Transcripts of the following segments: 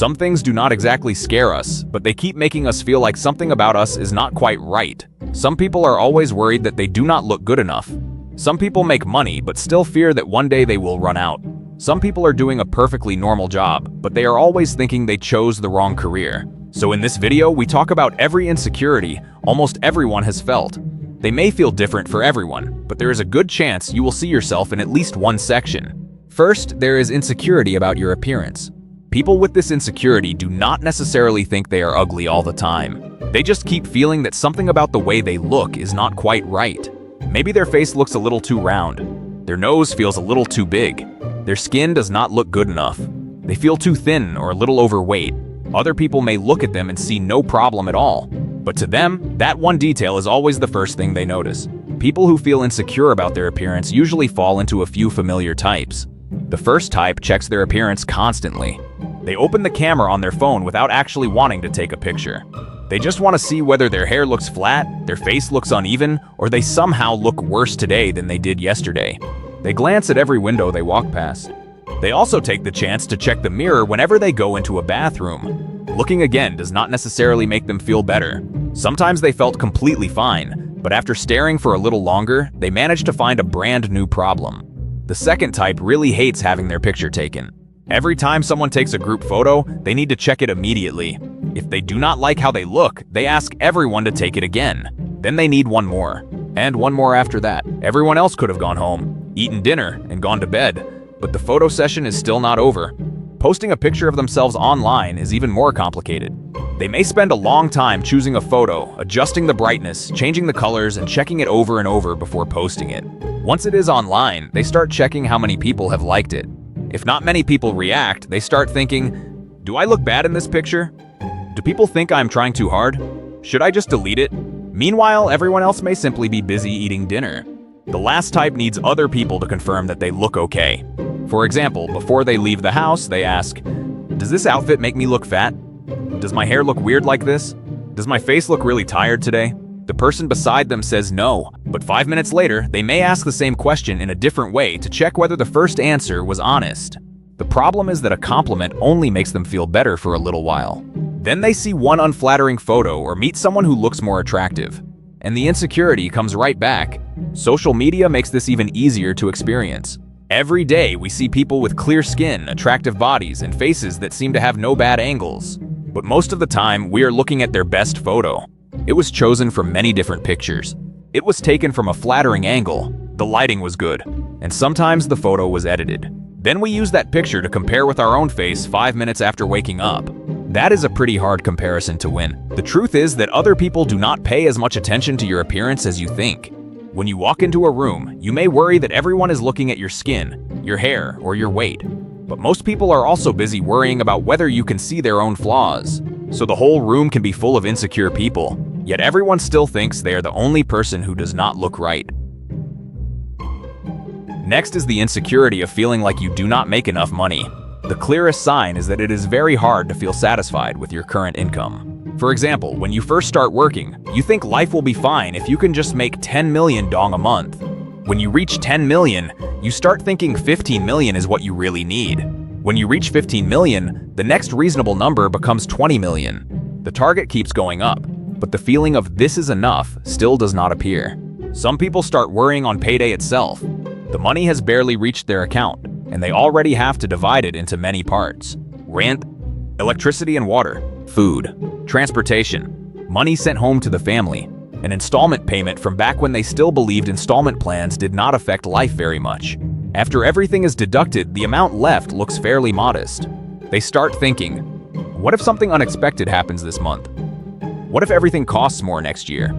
Some things do not exactly scare us, but they keep making us feel like something about us is not quite right. Some people are always worried that they do not look good enough. Some people make money but still fear that one day they will run out. Some people are doing a perfectly normal job, but they are always thinking they chose the wrong career. So in this video, we talk about every insecurity almost everyone has felt. They may feel different for everyone, but there is a good chance you will see yourself in at least one section. First, there is insecurity about your appearance. People with this insecurity do not necessarily think they are ugly all the time. They just keep feeling that something about the way they look is not quite right. Maybe their face looks a little too round. Their nose feels a little too big. Their skin does not look good enough. They feel too thin or a little overweight. Other people may look at them and see no problem at all. But to them, that one detail is always the first thing they notice. People who feel insecure about their appearance usually fall into a few familiar types. The first type checks their appearance constantly. They open the camera on their phone without actually wanting to take a picture. They just want to see whether their hair looks flat, their face looks uneven, or they somehow look worse today than they did yesterday. They glance at every window they walk past. They also take the chance to check the mirror whenever they go into a bathroom. Looking again does not necessarily make them feel better. Sometimes they felt completely fine, but after staring for a little longer, they managed to find a brand new problem. The second type really hates having their picture taken. Every time someone takes a group photo, they need to check it immediately. If they do not like how they look, they ask everyone to take it again. Then they need one more. And one more after that. Everyone else could have gone home, eaten dinner, and gone to bed. But the photo session is still not over. Posting a picture of themselves online is even more complicated. They may spend a long time choosing a photo, adjusting the brightness, changing the colors, and checking it over and over before posting it. Once it is online, they start checking how many people have liked it. If not many people react, they start thinking, do I look bad in this picture? Do people think I'm trying too hard? Should I just delete it? Meanwhile, everyone else may simply be busy eating dinner. The last type needs other people to confirm that they look okay. For example, before they leave the house, they ask, does this outfit make me look fat? Does my hair look weird like this? Does my face look really tired today? The person beside them says no, but 5 minutes later, they may ask the same question in a different way to check whether the first answer was honest. The problem is that a compliment only makes them feel better for a little while. Then they see one unflattering photo or meet someone who looks more attractive. And the insecurity comes right back. Social media makes this even easier to experience. Every day we see people with clear skin, attractive bodies, and faces that seem to have no bad angles. But most of the time, we are looking at their best photo. It was chosen from many different pictures. It was taken from a flattering angle. The lighting was good. And sometimes the photo was edited. Then we use that picture to compare with our own face 5 minutes after waking up. That is a pretty hard comparison to win. The truth is that other people do not pay as much attention to your appearance as you think. When you walk into a room, you may worry that everyone is looking at your skin, your hair, or your weight. But most people are also busy worrying about whether you can see their own flaws. So the whole room can be full of insecure people, yet everyone still thinks they are the only person who does not look right. Next is the insecurity of feeling like you do not make enough money. The clearest sign is that it is very hard to feel satisfied with your current income. For example, when you first start working, you think life will be fine if you can just make 10 million dong a month. When you reach 10 million, you start thinking 15 million is what you really need. When you reach 15 million, the next reasonable number becomes 20 million. The target keeps going up, but the feeling of this is enough still does not appear. Some people start worrying on payday itself. The money has barely reached their account, and they already have to divide it into many parts. Rent, electricity and water, food, transportation, money sent home to the family, an installment payment from back when they still believed installment plans did not affect life very much. After everything is deducted, the amount left looks fairly modest. They start thinking, what if something unexpected happens this month? What if everything costs more next year?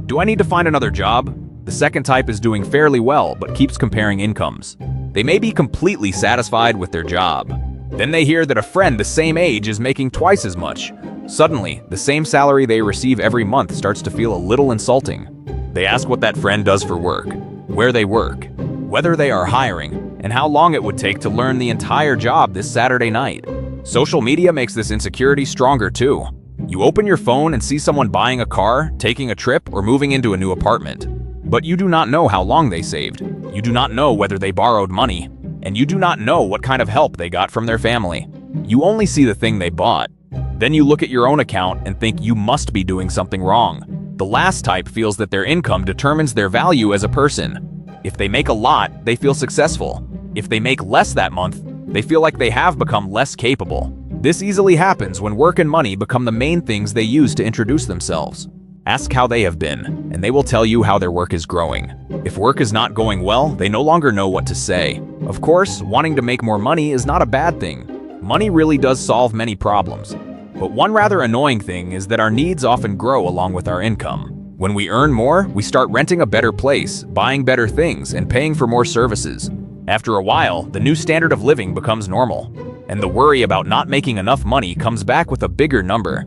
Do I need to find another job? The second type is doing fairly well but keeps comparing incomes. They may be completely satisfied with their job. Then they hear that a friend the same age is making twice as much. Suddenly, the same salary they receive every month starts to feel a little insulting. They ask what that friend does for work, where they work, whether they are hiring, and how long it would take to learn the entire job this Saturday night. Social media makes this insecurity stronger too. You open your phone and see someone buying a car, taking a trip, or moving into a new apartment. But you do not know how long they saved. You do not know whether they borrowed money. And you do not know what kind of help they got from their family. You only see the thing they bought. Then you look at your own account and think you must be doing something wrong. The last type feels that their income determines their value as a person. If they make a lot, they feel successful. If they make less that month, they feel like they have become less capable. This easily happens when work and money become the main things they use to introduce themselves. Ask how they have been, and they will tell you how their work is growing. If work is not going well, they no longer know what to say. Of course, wanting to make more money is not a bad thing. Money really does solve many problems. But one rather annoying thing is that our needs often grow along with our income. When we earn more, we start renting a better place, buying better things, and paying for more services. After a while, the new standard of living becomes normal, and the worry about not making enough money comes back with a bigger number.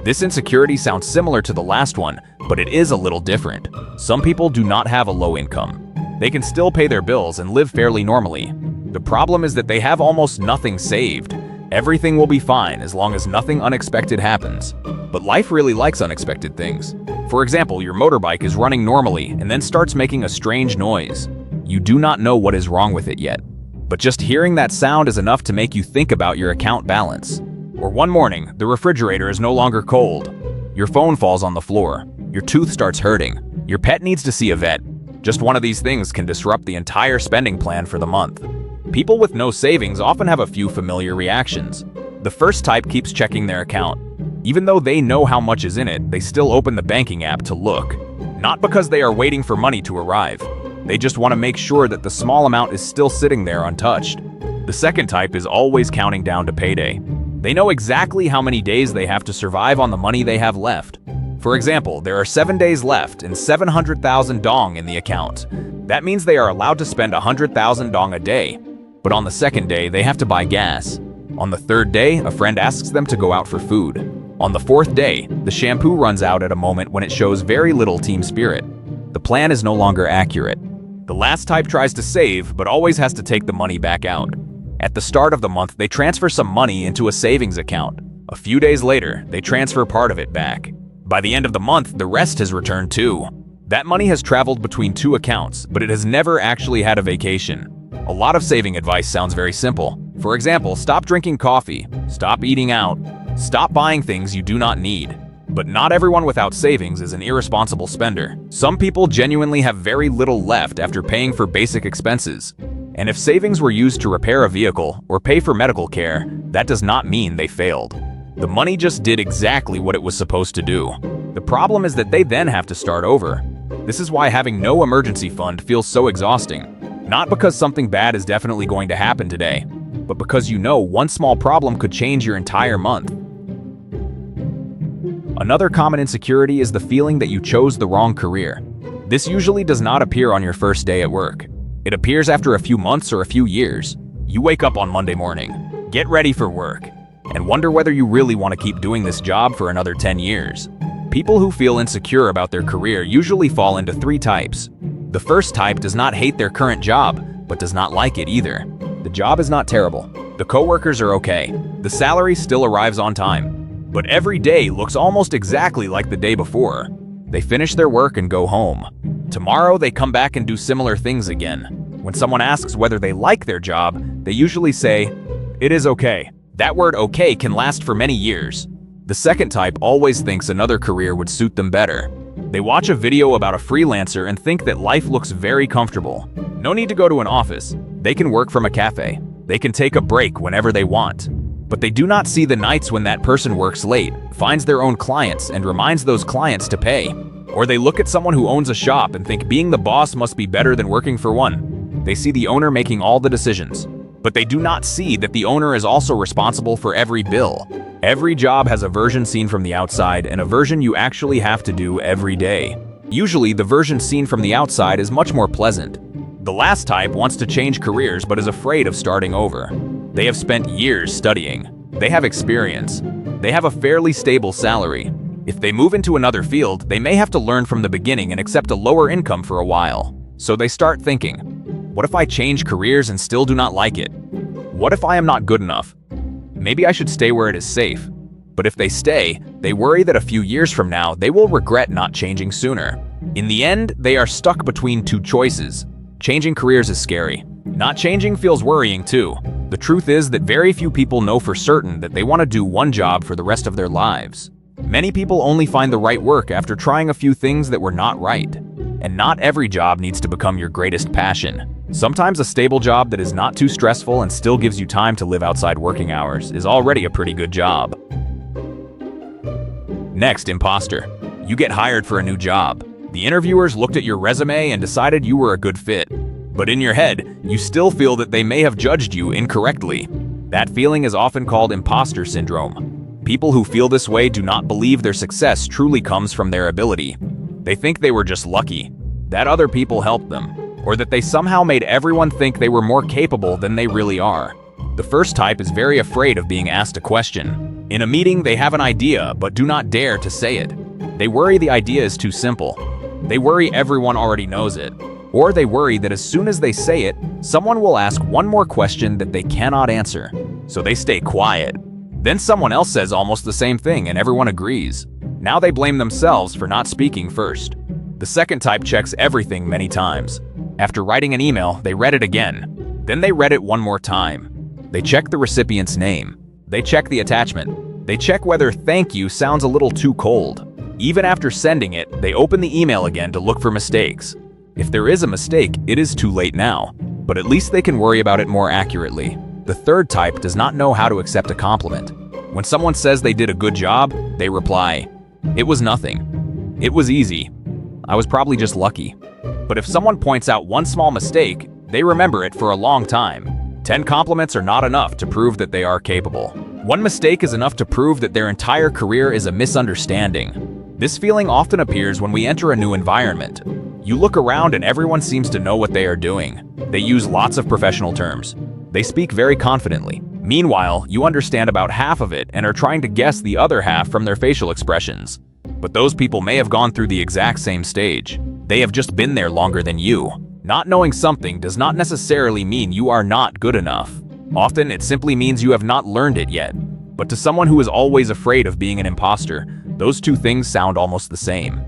This insecurity sounds similar to the last one, but it is a little different. Some people do not have a low income. They can still pay their bills and live fairly normally. The problem is that they have almost nothing saved. Everything will be fine as long as nothing unexpected happens. But life really likes unexpected things. For example, your motorbike is running normally and then starts making a strange noise. You do not know what is wrong with it yet. But just hearing that sound is enough to make you think about your account balance. Or one morning, the refrigerator is no longer cold. Your phone falls on the floor. Your tooth starts hurting. Your pet needs to see a vet. Just one of these things can disrupt the entire spending plan for the month. People with no savings often have a few familiar reactions. The first type keeps checking their account. Even though they know how much is in it, they still open the banking app to look. Not because they are waiting for money to arrive. They just want to make sure that the small amount is still sitting there untouched. The second type is always counting down to payday. They know exactly how many days they have to survive on the money they have left. For example, there are 7 days left and 700,000 dong in the account. That means they are allowed to spend 100,000 dong a day. But on the second day, they have to buy gas. On the third day, a friend asks them to go out for food. On the fourth day, the shampoo runs out at a moment when it shows very little team spirit. The plan is no longer accurate. The last type tries to save, but always has to take the money back out. At the start of the month, they transfer some money into a savings account. A few days later, they transfer part of it back. By the end of the month, the rest has returned too. That money has traveled between two accounts, but it has never actually had a vacation. A lot of saving advice sounds very simple. For example, stop drinking coffee, stop eating out, stop buying things you do not need. But not everyone without savings is an irresponsible spender. Some people genuinely have very little left after paying for basic expenses. And if savings were used to repair a vehicle or pay for medical care, that does not mean they failed. The money just did exactly what it was supposed to do. The problem is that they then have to start over. This is why having no emergency fund feels so exhausting. Not because something bad is definitely going to happen today, but because you know one small problem could change your entire month. Another common insecurity is the feeling that you chose the wrong career. This usually does not appear on your first day at work. It appears after a few months or a few years. You wake up on Monday morning, get ready for work, and wonder whether you really want to keep doing this job for another 10 years. People who feel insecure about their career usually fall into three types. The first type does not hate their current job, but does not like it either. The job is not terrible. The coworkers are okay. The salary still arrives on time. But every day looks almost exactly like the day before. They finish their work and go home. Tomorrow they come back and do similar things again. When someone asks whether they like their job, they usually say, "It is okay." That word okay can last for many years. The second type always thinks another career would suit them better. They watch a video about a freelancer and think that life looks very comfortable. No need to go to an office. They can work from a cafe. They can take a break whenever they want. But they do not see the nights when that person works late, finds their own clients, and reminds those clients to pay. Or they look at someone who owns a shop and think being the boss must be better than working for one. They see the owner making all the decisions. But they do not see that the owner is also responsible for every bill. Every job has a version seen from the outside and a version you actually have to do every day. Usually, the version seen from the outside is much more pleasant. The last type wants to change careers but is afraid of starting over. They have spent years studying. They have experience. They have a fairly stable salary. If they move into another field, they may have to learn from the beginning and accept a lower income for a while. So they start thinking, what if I change careers and still do not like it? What if I am not good enough? Maybe I should stay where it is safe. But if they stay, they worry that a few years from now, they will regret not changing sooner. In the end, they are stuck between two choices. Changing careers is scary. Not changing feels worrying too. The truth is that very few people know for certain that they want to do one job for the rest of their lives. Many people only find the right work after trying a few things that were not right. And not every job needs to become your greatest passion. Sometimes a stable job that is not too stressful and still gives you time to live outside working hours is already a pretty good job. Next, imposter. You get hired for a new job. The interviewers looked at your resume and decided you were a good fit. But in your head, you still feel that they may have judged you incorrectly. That feeling is often called imposter syndrome. People who feel this way do not believe their success truly comes from their ability. They think they were just lucky, that other people helped them, or that they somehow made everyone think they were more capable than they really are. The first type is very afraid of being asked a question. In a meeting, they have an idea but do not dare to say it. They worry the idea is too simple. They worry everyone already knows it. Or they worry that as soon as they say it, someone will ask one more question that they cannot answer. So they stay quiet. Then someone else says almost the same thing and everyone agrees. Now they blame themselves for not speaking first. The second type checks everything many times. After writing an email, they read it again. Then they read it one more time. They check the recipient's name. They check the attachment. They check whether "thank you" sounds a little too cold. Even after sending it, they open the email again to look for mistakes. If there is a mistake, it is too late now, but at least they can worry about it more accurately. The third type does not know how to accept a compliment. When someone says they did a good job, they reply, "It was nothing. It was easy. I was probably just lucky." But if someone points out one small mistake, they remember it for a long time. 10 compliments are not enough to prove that they are capable. One mistake is enough to prove that their entire career is a misunderstanding. This feeling often appears when we enter a new environment. You look around and everyone seems to know what they are doing. They use lots of professional terms. They speak very confidently. Meanwhile, you understand about half of it and are trying to guess the other half from their facial expressions. But those people may have gone through the exact same stage. They have just been there longer than you. Not knowing something does not necessarily mean you are not good enough. Often, it simply means you have not learned it yet. But to someone who is always afraid of being an imposter, those two things sound almost the same.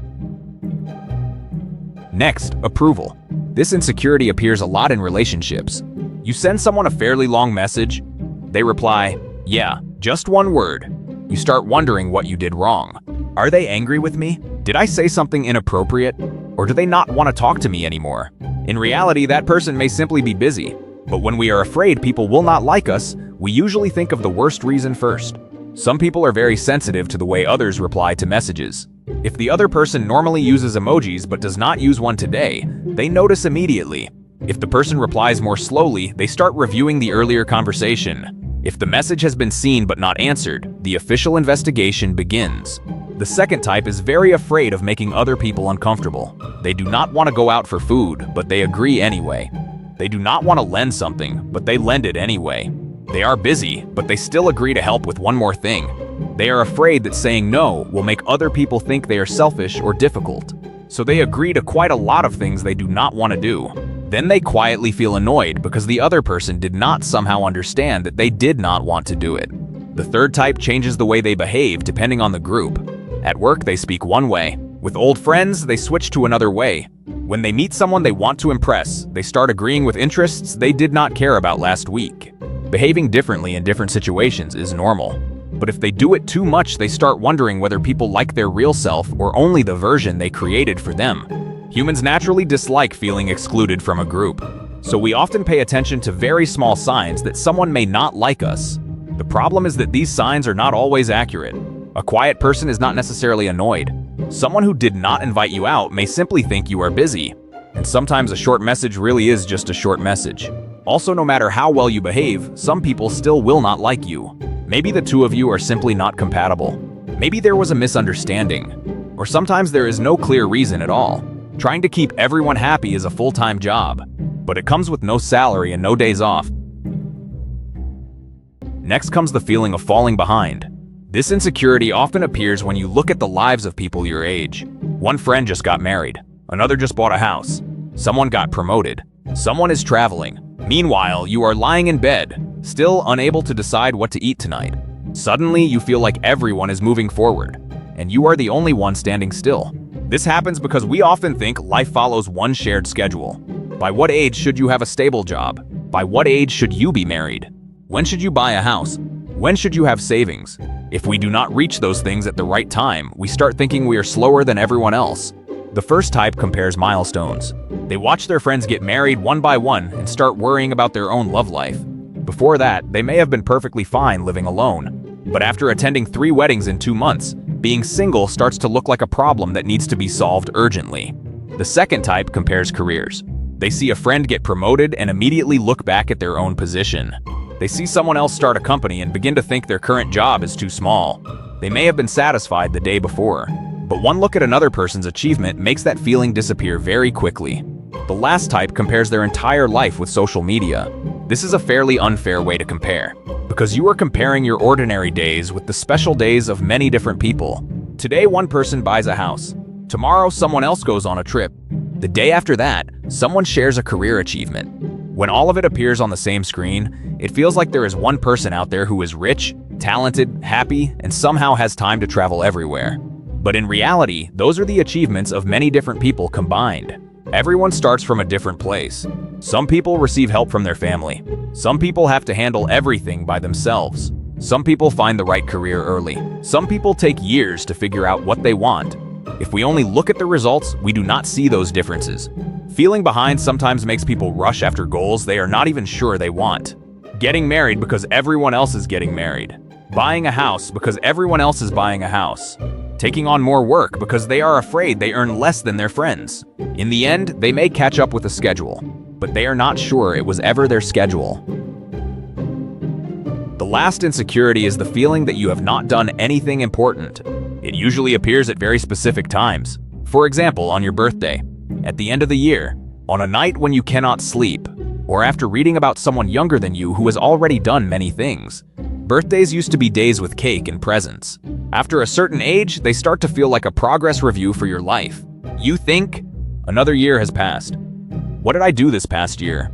Next, approval. This insecurity appears a lot in relationships. You send someone a fairly long message. They reply, "Yeah, just one word." You start wondering what you did wrong. Are they angry with me? Did I say something inappropriate? Or do they not want to talk to me anymore? In reality, that person may simply be busy. But when we are afraid people will not like us, we usually think of the worst reason first. Some people are very sensitive to the way others reply to messages. If the other person normally uses emojis but does not use one today, they notice immediately. If the person replies more slowly, they start reviewing the earlier conversation. If the message has been seen but not answered, the official investigation begins. The second type is very afraid of making other people uncomfortable. They do not want to go out for food, but they agree anyway. They do not want to lend something, but they lend it anyway. They are busy, but they still agree to help with one more thing. They are afraid that saying no will make other people think they are selfish or difficult. So they agree to quite a lot of things they do not want to do. Then they quietly feel annoyed because the other person did not somehow understand that they did not want to do it. The third type changes the way they behave depending on the group. At work, they speak one way. With old friends, they switch to another way. When they meet someone they want to impress, they start agreeing with interests they did not care about last week. Behaving differently in different situations is normal. But if they do it too much, they start wondering whether people like their real self or only the version they created for them. Humans naturally dislike feeling excluded from a group. So we often pay attention to very small signs that someone may not like us. The problem is that these signs are not always accurate. A quiet person is not necessarily annoyed. Someone who did not invite you out may simply think you are busy. And sometimes a short message really is just a short message. Also, no matter how well you behave, some people still will not like you. Maybe the two of you are simply not compatible. Maybe there was a misunderstanding. Or sometimes there is no clear reason at all. Trying to keep everyone happy is a full-time job, but it comes with no salary and no days off. Next comes the feeling of falling behind. This insecurity often appears when you look at the lives of people your age. One friend just got married. Another just bought a house. Someone got promoted. Someone is traveling. Meanwhile, you are lying in bed, still unable to decide what to eat tonight. Suddenly, you feel like everyone is moving forward, and you are the only one standing still. This happens because we often think life follows one shared schedule. By what age should you have a stable job? By what age should you be married? When should you buy a house? When should you have savings? If we do not reach those things at the right time, we start thinking we are slower than everyone else. The first type compares milestones. They watch their friends get married one by one and start worrying about their own love life. Before that, they may have been perfectly fine living alone. But after attending 3 weddings in 2 months, being single starts to look like a problem that needs to be solved urgently. The second type compares careers. They see a friend get promoted and immediately look back at their own position. They see someone else start a company and begin to think their current job is too small. They may have been satisfied the day before, but one look at another person's achievement makes that feeling disappear very quickly. The last type compares their entire life with social media. This is a fairly unfair way to compare, because you are comparing your ordinary days with the special days of many different people. Today, one person buys a house. Tomorrow, someone else goes on a trip. The day after that, someone shares a career achievement. When all of it appears on the same screen, it feels like there is one person out there who is rich, talented, happy, and somehow has time to travel everywhere. But in reality, those are the achievements of many different people combined. Everyone starts from a different place. Some people receive help from their family. Some people have to handle everything by themselves. Some people find the right career early. Some people take years to figure out what they want. If we only look at the results, we do not see those differences. Feeling behind sometimes makes people rush after goals they are not even sure they want. Getting married because everyone else is getting married. Buying a house because everyone else is buying a house. Taking on more work because they are afraid they earn less than their friends. In the end, they may catch up with a schedule, but they are not sure it was ever their schedule. The last insecurity is the feeling that you have not done anything important. It usually appears at very specific times. For example, on your birthday, at the end of the year, on a night when you cannot sleep, or after reading about someone younger than you who has already done many things. Birthdays used to be days with cake and presents. After a certain age, they start to feel like a progress review for your life. You think, another year has passed. What did I do this past year?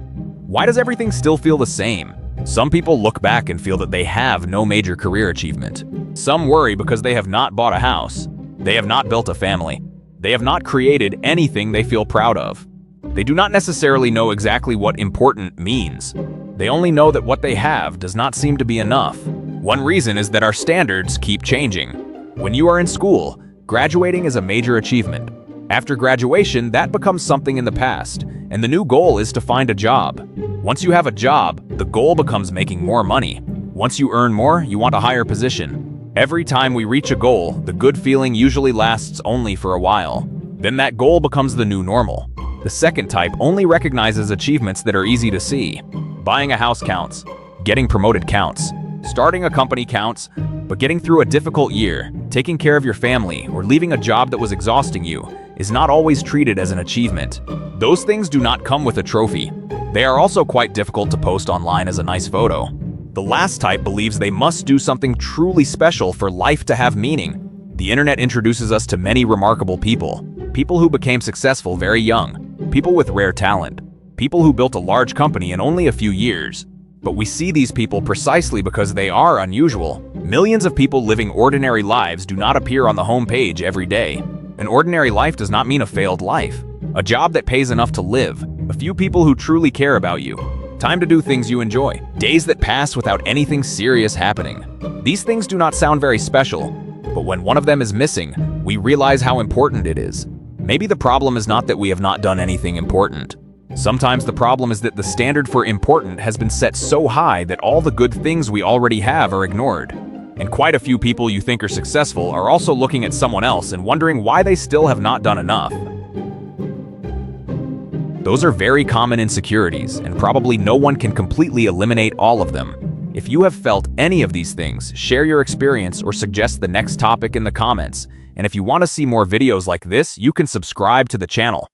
Why does everything still feel the same? Some people look back and feel that they have no major career achievement. Some worry because they have not bought a house. They have not built a family. They have not created anything they feel proud of. They do not necessarily know exactly what important means. They only know that what they have does not seem to be enough. One reason is that our standards keep changing. When you are in school, graduating is a major achievement. After graduation, that becomes something in the past, and the new goal is to find a job. Once you have a job, the goal becomes making more money. Once you earn more, you want a higher position. Every time we reach a goal, the good feeling usually lasts only for a while. Then that goal becomes the new normal. The second type only recognizes achievements that are easy to see. Buying a house counts. Getting promoted counts. Starting a company counts. But getting through a difficult year, taking care of your family, or leaving a job that was exhausting you is not always treated as an achievement. Those things do not come with a trophy. They are also quite difficult to post online as a nice photo. The last type believes they must do something truly special for life to have meaning. The internet introduces us to many remarkable people. People who became successful very young. People with rare talent. People who built a large company in only a few years. But we see these people precisely because they are unusual. Millions of people living ordinary lives do not appear on the home page every day. An ordinary life does not mean a failed life. A job that pays enough to live. A few people who truly care about you. Time to do things you enjoy. Days that pass without anything serious happening. These things do not sound very special, but when one of them is missing, we realize how important it is. Maybe the problem is not that we have not done anything important. Sometimes the problem is that the standard for important has been set so high that all the good things we already have are ignored. And quite a few people you think are successful are also looking at someone else and wondering why they still have not done enough. Those are very common insecurities, and probably no one can completely eliminate all of them. If you have felt any of these things, share your experience or suggest the next topic in the comments. And if you want to see more videos like this, you can subscribe to the channel.